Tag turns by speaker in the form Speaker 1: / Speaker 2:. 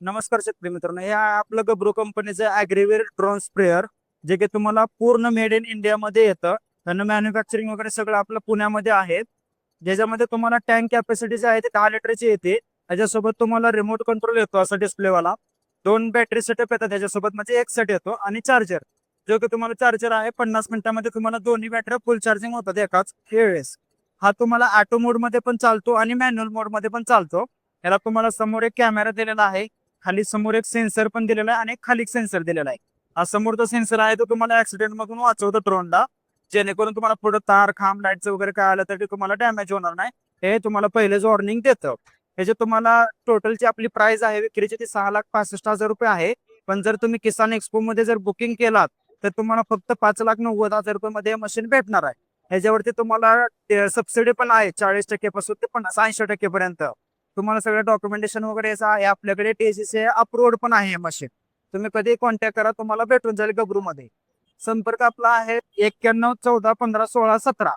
Speaker 1: नमस्कार शेतकरी मित्रांनो, हे आपलं गब्रो कंपनीचं अॅग्रीवेअर ड्रोन स्प्रेअर, जे की तुम्हाला पूर्ण मेड इन इंडिया मध्ये येतं. त्यांना मॅन्युफॅक्चरिंग वगैरे सगळं आपलं पुण्यामध्ये आहे. ज्याच्यामध्ये तुम्हाला टँक कॅपॅसिटी जी आहे ते 10 लिटरची येते. त्याच्यासोबत तुम्हाला रिमोट कंट्रोल येतो असा डिस्प्लेवाला. 2 बॅटरी सेटअप येतात त्याच्यासोबत, म्हणजे एक सेट येतो आणि चार्जर. जो की तुम्हाला चार्जर आहे 50 मिनिटांमध्ये तुम्हाला दोन्ही बॅटऱ्या फुल चार्जिंग होतात एकाच वेळेस. हा तुम्हाला ऑटो मोड मध्ये पण चालतो आणि मॅन्युअल मोड मध्ये पण चालतो. याला तुम्हाला समोर एक कॅमेरा दिलेला आहे, खाली समोर एक सेन्सर पण दिलेला आहे आणि एक खाली सेन्सर दिलेला आहे. हा समोरचा सेन्सर आहे तो तुम्हाला ऍक्सिडेंट मधून वाचवतो ड्रोनला, जेणेकरून तुम्हाला पुढे तार खांब लाईटचं वगैरे काय आलं तरी तुम्हाला डॅमेज होणार नाही. हे तुम्हाला पहिलेच वॉर्निंग देतं. हे जे तुम्हाला टोटलची आपली प्राइस आहे विक्रीची ती 6,65,000 रुपये आहे. पण जर तुम्ही किसान एक्सपो मध्ये जर बुकिंग केलात तर तुम्हाला फक्त 5,90,000 रुपये मध्ये मशीन भेटणार आहे. ह्याच्यावरती तुम्हाला सबसिडी पण आहे 40% पासून ते 80% पर्यंत. तुम्हाला सगळं डॉक्युमेंटेशन वगैरे असं आहे आपल्याकडे, टीसीसी अप्रूव्ड पण आहे मशीन. तुम्ही कधी कॉन्टॅक्ट करा, तुम्हाला भेटून जाईल गब्रू मध्ये. संपर्क आपला आहे 91 14 15 16 17.